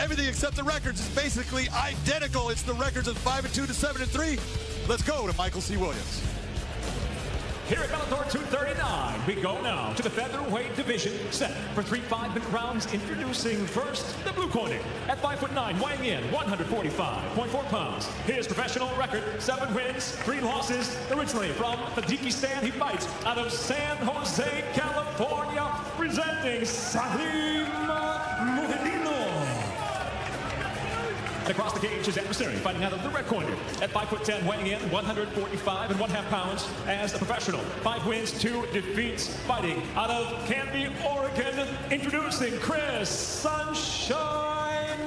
everything except the records is basically identical. It's the records of 5-2 to 7-3. Let's go to Michael C. Williams. Here at Bellator 239, we go now to the featherweight division, set for 3 5-minute rounds. Introducing first, the blue corner, at 5'9", weighing in 145.4 pounds. His professional record, 7 wins, 3 losses. Originally from Tajikistan, he fights out of San Jose, California, presenting Salim Mukhidinov. Across the cage, his adversary fighting out of the red corner at 5'10", weighing in 145.5 pounds. As a professional, 5 wins, 2 defeats, fighting out of Canby, Oregon. Introducing Cris Sunshine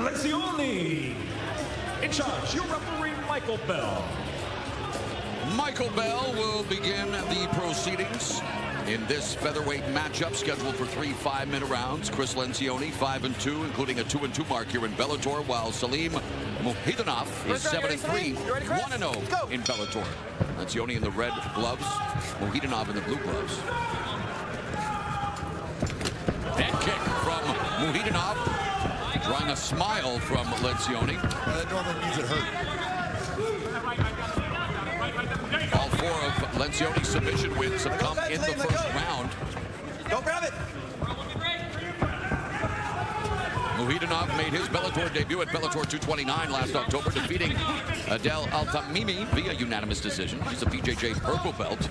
Lencioni. In charge, your referee, Michael Bell. Michael Bell will begin the proceedings in this featherweight matchup scheduled for 3 5-minute rounds. Cris Lencioni 5-2, including a 2-2 mark here in Bellator, while Salim Mukhidinov is 7-3, 1-0 in Bellator. Lencioni in the red gloves, Mukhidinov in the blue gloves. Head kick from Mukhidinov, drawing a smile from Lencioni. That normally means it hurt. All 4 of Lencioni's submission wins have come in the first round. Go grab it. Mukhidinov made his Bellator debut at Bellator 229 last October, defeating Adel Altamimi via unanimous decision. He's a BJJ purple belt,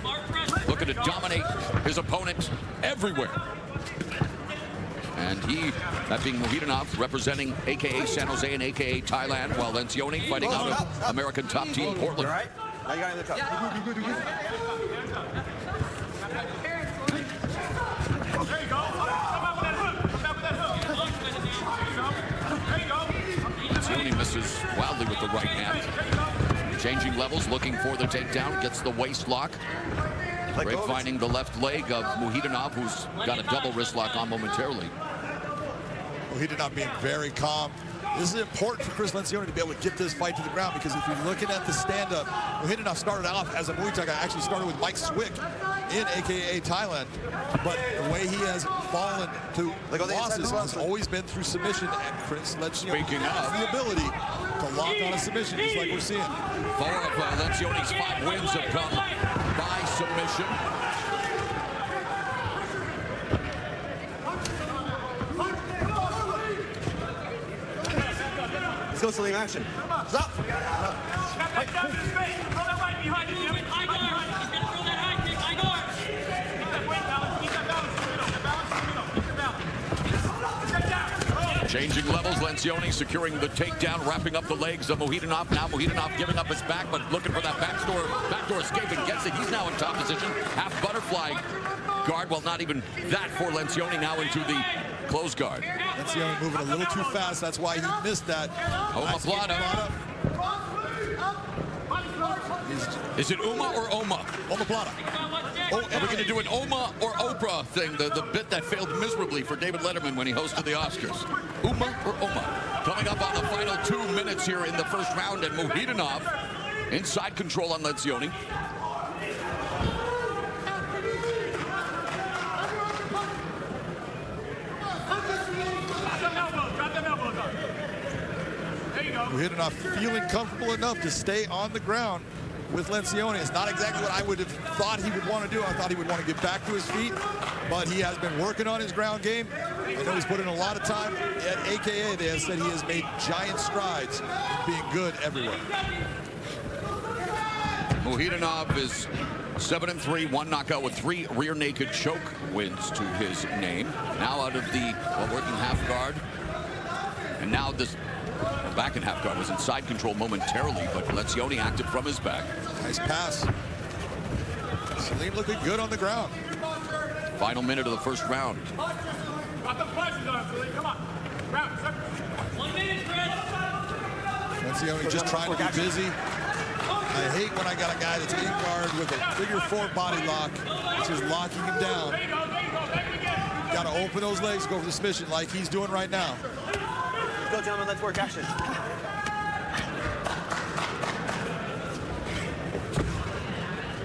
looking to dominate his opponent everywhere. And he, that being Mukhidinov, representing AKA San Jose and AKA Thailand, while Lencioni fighting out of American top team Portland. All right. Now you got in the cup. Lencioni misses wildly with the right hand. Changing levels, looking for the takedown, gets the waist lock. Greg finding the left leg of Mukhidinov, who's got a double wrist lock on momentarily. Mukhidinov being very calm. This is important for Cris Lencioni to be able to get this fight to the ground, because if you're looking at the stand-up, Mukhidinov started off as a Muay Thai guy, actually started with Mike Swick in AKA Thailand, but the way he has fallen to losses has always been through submission, and Cris Lencioni has the ability to lock on a submission, just like we're seeing. 4 of Lencioni's 5 wins have come by submission. Let's go, Salim, action. Stop. Changing levels, Lencioni securing the takedown, wrapping up the legs of Mukhidinov. Now Mukhidinov giving up his back, but looking for that backdoor escape, and gets it. He's now in top position. Half butterfly guard, well, not even that for Lencioni, now into the close guard. Lencioni moving a little too fast, that's why he missed that. Omoplata. Is it Uma or Oma? Omoplata. Oh, are we going to do an Oma or Oprah thing, the bit that failed miserably for David Letterman when he hosted the Oscars? Uma or Oma? Coming up on the final 2 minutes here in the first round, and Mukhidinov inside control on Lencioni. Mukhidinov feeling comfortable enough to stay on the ground with Lencioni. It's not exactly what I would have thought he would want to do. I thought he would want to get back to his feet, but he has been working on his ground game. I know he's put in a lot of time. At AKA, they have said he has made giant strides in being good everywhere. Mukhidinov is 7-3, 1 knockout with 3 rear naked choke wins to his name. Now out of the working half guard, and now this back in half guard was inside control momentarily, but Lencioni active from his back. Nice pass. Salim looking good on the ground. Final minute of the first round. Lencioni just trying to be busy. I hate when I got a guy that's in guard with a figure 4 body lock. It's just locking him down. Got to open those legs, go for the submission like he's doing right now. Let's go, gentlemen. Let's work action.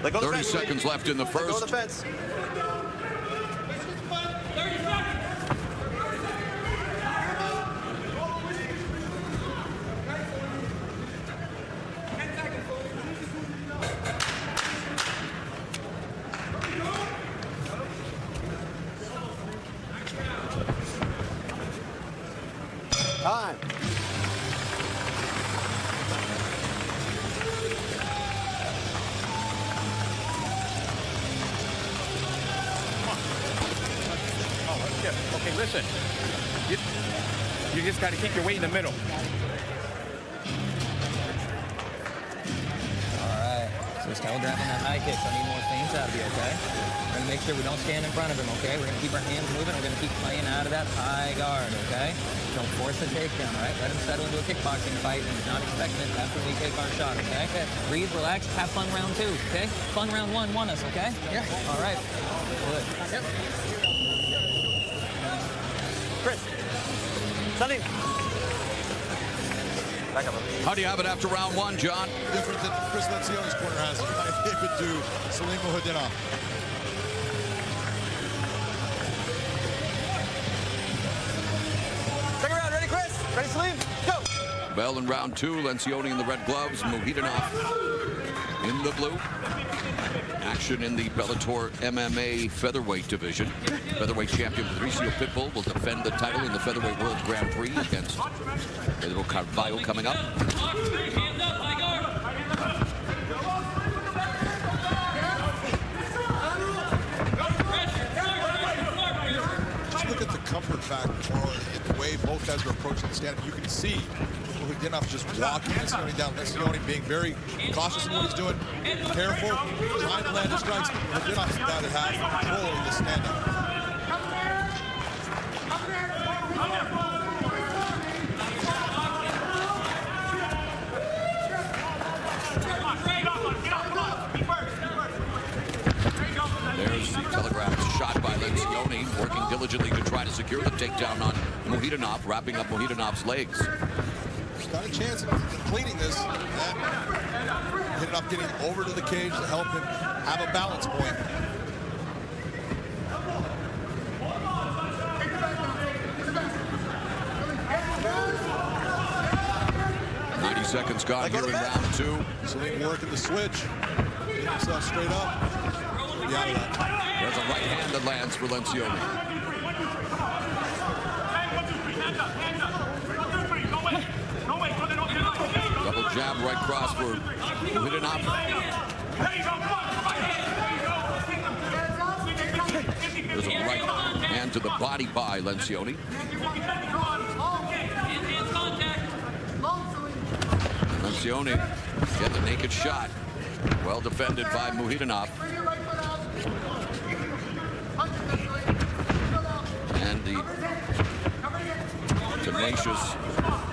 30 seconds left in the first. Go to the fence. listen. You just got to keep your weight in the middle. All right. So still grabbing that high kick. So I need more feints out of you, okay? We're going to make sure we don't stand in front of him, okay? We're going to keep our hands moving. We're going to keep playing out of that high guard, okay? Don't force the takedown, all right? Let him settle into a kickboxing fight and he's not expecting it after we take our shot, okay? Breathe, relax, have fun round 2, okay? Fun round 1 won us, okay? Yeah. All right. Good. Yep. Cris. Salim. Back up. How do you have it after round 1, John? Different than Cris Lencioni's corner has. I gave it to Salim Mukhidinov. Second round. Ready, Cris? Ready, Salim? Go. Bell in round 2. Lencioni in the red gloves. Mukhidinov in the blue. Action in the Bellator MMA featherweight division. Featherweight champion Patricio Pitbull will defend the title in the Featherweight World Grand Prix against Pedro Carvalho coming up. Just look at the comfort factor or the way both guys are approaching the stand-up. You can see Mukhidinov just walking Lencioni down. Lencioni being very cautious in what he's doing, careful, trying to land his strikes. Mukhidinov's the guy that has control in the stand-up. There's the telegraphed shot by Lencioni, working diligently to try to secure the takedown on Mukhidinov, wrapping up Muhidinov's legs. He's got a chance of completing this. Mukhidinov getting over to the cage to help him have a balance point. Seconds gone here in round 2. Salim working the switch. Get himself straight up. Be out of that. There's a right hand that lands for Lencioni. Double jab right cross for Mukhidinov. There's a right hand to the body by Lencioni. Lencioni get the naked shot. Well defended by Mukhidinov. And the tenacious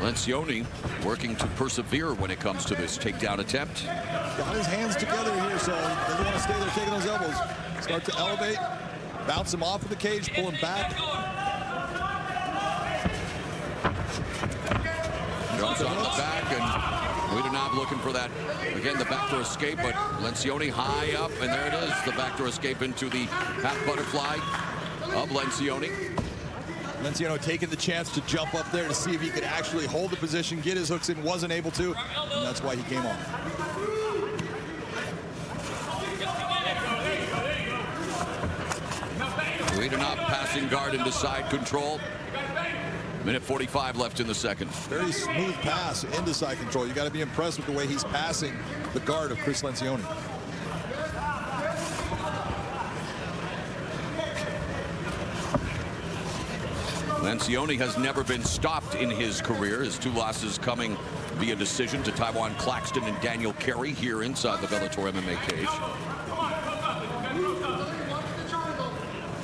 Lencioni working to persevere when it comes to this takedown attempt. Got his hands together here, so he doesn't want to stay there taking those elbows. Start to elevate, bounce him off of the cage, pull him back. Jumps on the back, and Mukhidinov looking for that, again, the backdoor escape, but Lencioni high up, and there it is, the backdoor escape into the half butterfly of Lencioni. Lencioni taking the chance to jump up there to see if he could actually hold the position, get his hooks in, wasn't able to, and that's why he came off. Mukhidinov passing guard into side control. Minute 45 left in the second. Very smooth pass into side control. You got to be impressed with the way he's passing the guard of Cris Lencioni. Lencioni has never been stopped in his career. His 2 losses coming via decision to Taiwan Claxton and Daniel Carey here inside the Bellator MMA cage.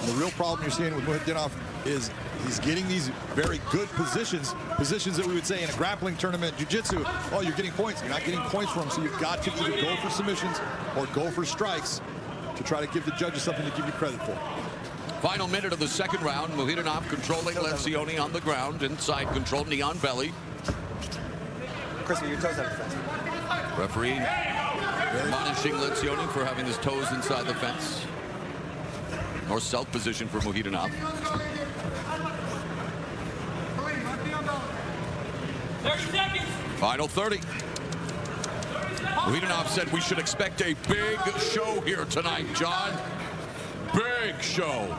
The real problem you're seeing with Mukhidinov is he's getting these very good positions that we would say in a grappling tournament, jiu-jitsu. Oh, you're getting points. You're not getting points from him, so you've got to either go for submissions or go for strikes to try to give the judges something to give you credit for. Final minute of the second round. Mukhidinov controlling Lencioni on the ground, inside control, knee on belly. Cris, your toes out the fence. Referee admonishing Lencioni for having his toes inside the fence. North south position for Mukhidinov. 30 seconds. Final 30. Mukhidinov said we should expect a big show here tonight, John. Big show.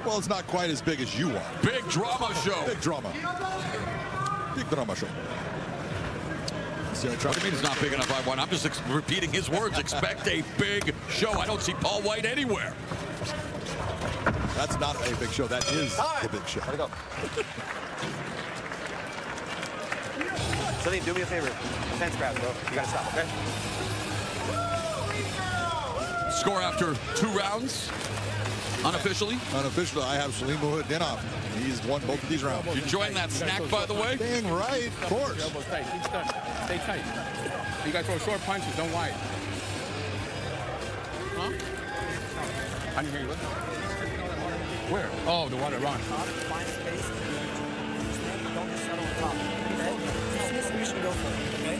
Well, it's not quite as big as you are. Big drama show. Big drama. Big drama show. What do you mean it's not big enough? I'm just repeating his words. Expect a big show. I don't see Paul White anywhere. That's not a big show. That is the big show. Let it go. Salim, do me a favor. Defense grab, bro. You gotta stop, okay? Score after 2 rounds. Unofficially. Unofficially, I have Salim Mukhidinov. He's won both of these rounds. You enjoying that snack, by the way? Dang right, of course. Elbows tight. Keep stuck. Stay tight. You guys throw short punches. Don't wide. Huh? I didn't hear you. Where? Oh, the water. Ron. Find space. Don't just settle on top. Okay? Submission, go for it, okay?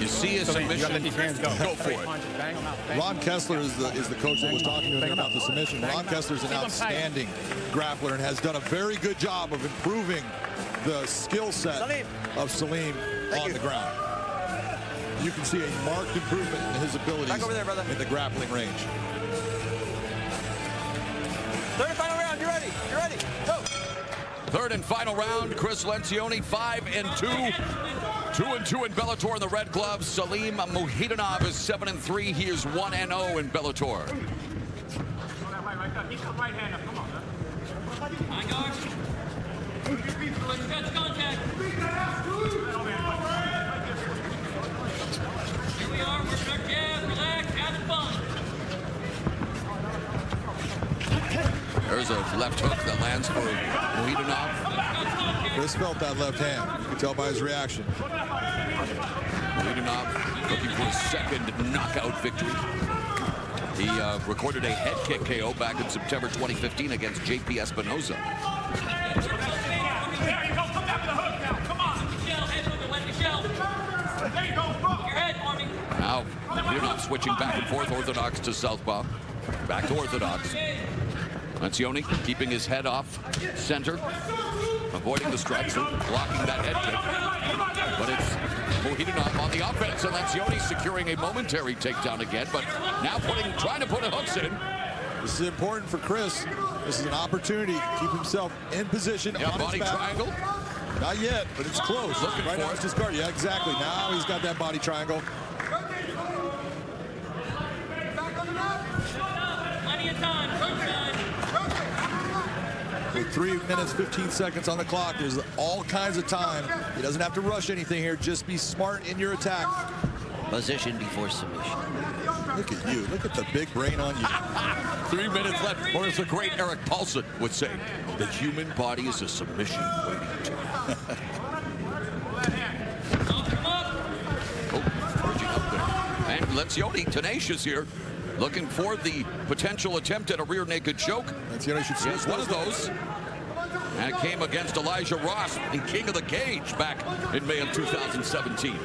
You see a submission, you gotta let these hands go. Go for it. Bang them out. Ron Kessler is the coach that was talking to him about the submission. Ron Kessler is an outstanding grappler and has done a very good job of improving the skill set of Salim on the ground. You can see a marked improvement in his abilities in the grappling range. Third and final round. You ready? You ready? Go. Third and final round. Cris Lencioni 5-2. 2-2 in Bellator in the red gloves. Salim Mukhidinov is 7-3. He is 1-0 in Bellator. Right hand up. Come on, man. High guard. Touch contact. Here we are. We're our jab. Relax. Having fun. There's a left hook that lands for Mukhidinov. Chris felt that left hand. You can tell by his reaction. Mukhidinov looking for his second knockout victory. He recorded a head kick KO back in September 2015 against J.P. Espinoza. There you go. Come back to the hook now. Come on. Shell. Head moving. Let the shell. There you go. Your head, Army. Now, Mukhidinov switching back and forth, orthodox to southpaw. Back to orthodox. Lencioni keeping his head off center, avoiding the strikes, blocking that head kick. But it's Mukhidinov on the offense, and Lencioni securing a momentary takedown again, but now trying to put hooks in. This is important for Chris. This is an opportunity to keep himself in position. Yeah, on body his back. triangle. Not yet, but it's close. Looking right for now, it. it's just guard. Yeah, exactly. Now he's got that body triangle. Plenty of time. Crunch time. With 3 minutes, 15 seconds on the clock, there's all kinds of time. He doesn't have to rush anything here. Just be smart in your attack. Position before submission. Look at you. Look at the big brain on you. 3 minutes left. Or as the great Eric Paulson would say, the human body is a submission waiting to. Bridging up there. And Lencioni, tenacious here, looking for the potential attempt at a rear naked choke. Lencioni should Yes, one of those. And it came against Elijah Ross, the king of the cage, back in May of 2017.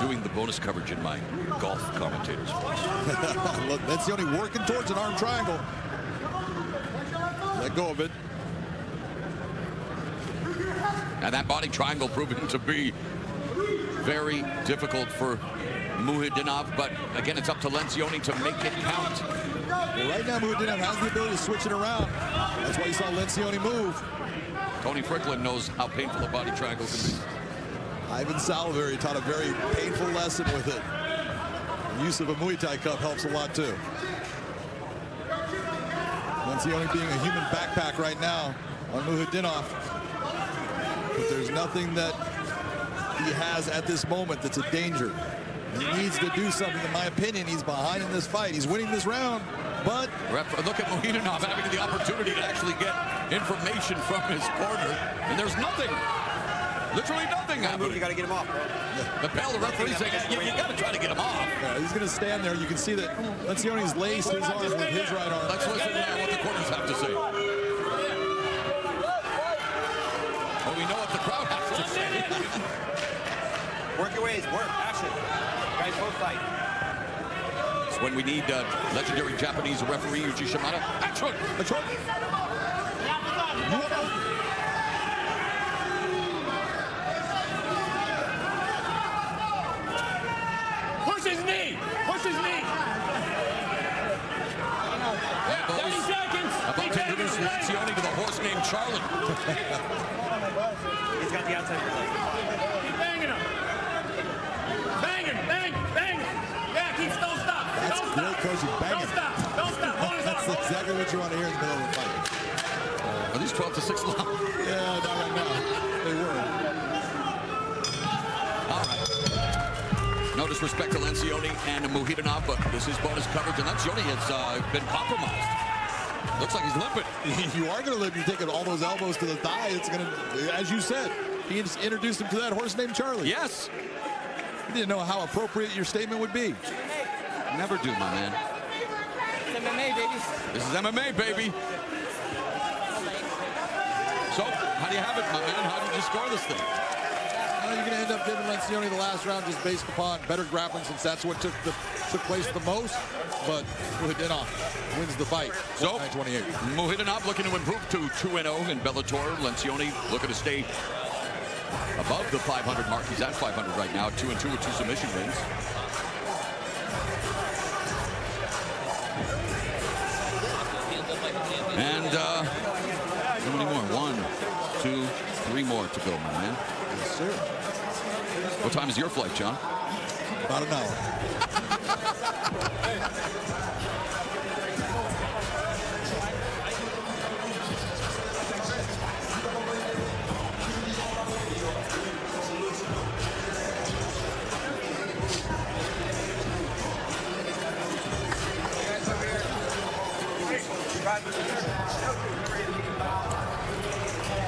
Doing the bonus coverage in my golf commentator's voice. Lencioni working towards an arm triangle. Let go of it. And that body triangle proving to be very difficult for Mukhidinov, but again, it's up to Lencioni to make it count. Well, right now, Mukhidinov has the ability to switch it around. That's why you saw Lencioni move. Tony Fricklin knows how painful a body triangle can be. Ivan Saliveri taught a very painful lesson with it. The use of a Muay Thai cup helps a lot, too. Lencioni being a human backpack right now on Mukhidinov. But there's nothing that he has at this moment that's a danger. He needs to do something. In my opinion, he's behind in this fight. He's winning this round, but... Look at Mukhidinov having the opportunity to actually get information from his corner, and there's nothing. Literally nothing happening. You got to get him off, bro. The bell, the referee saying, you got to try to get him off. Yeah, he's going to stand there. You can see that Lencioni's laced his arm with his right arm. Let's listen to what the corners have to say. Well, we know what the crowd has to say. Work your ways. Work. Action. Guys, both fight. It's when we need legendary Japanese referee Yuji Shimada. Action! Action! Push his knee. Push his knee. 30 seconds. About to introduce Lencioni to the horse named Charlotte. He's got the outside leg. Keep banging him. Bang him. Bang. Bang. Yeah, don't stop. That's great coaching. exactly what you want to hear in the middle of the fight. Are these 12 to 6 long? Yeah, not right now. They were. All right. No disrespect to Lencioni and Mukhidinov, but this is bonus coverage, and Lencioni has been compromised. Looks like he's limping. You are going to limp. You're taking all those elbows to the thigh. It's going to, as you said, he just introduced him to that horse named Charlie. Yes. You didn't know how appropriate your statement would be. Never do, my man. It's MMA, baby. This is MMA, baby. So, how do you have it, my man? How did you score this thing? Well, you're going to end up giving Lencioni the last round just based upon better grappling, since that's what took place the most. But Mukhidinov wins the fight. So, 28. Mukhidinov looking to improve to 2-0 in Bellator. Lencioni looking to stay above the 500 mark. He's at 500 right now, 2-2 with 2 submission wins. And how many more? 1, 2, 3 more to go, my man. Yes, sir. What time is your flight, John? About an hour.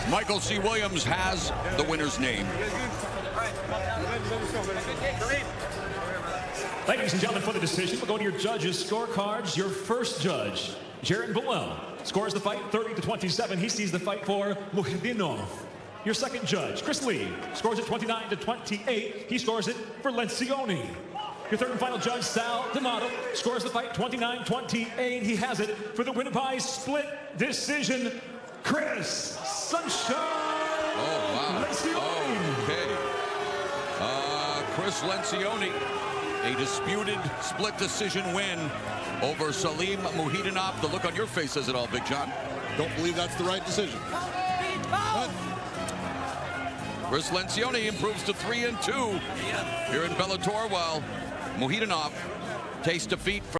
Michael C. Williams has the winner's name. Ladies and gentlemen, for the decision, we'll go to your judges' scorecards. Your first judge, Jaron Villel, scores the fight 30-27. He sees the fight for Mukhidinov. Your second judge, Cris Lee, scores it 29-28. He scores it for Lencioni. Your third and final judge, Sal D'Amato, scores the fight 29-28. He has it for the winner by split decision, Cris Sunshine. Oh, wow. Lencioni. Okay. Cris Lencioni, a disputed split decision win over Salim Mukhidinov. The look on your face says it all, Big John. Don't believe that's the right decision. But Cris Lencioni improves to 3-2 here in Bellator, while Mukhidinov takes defeat from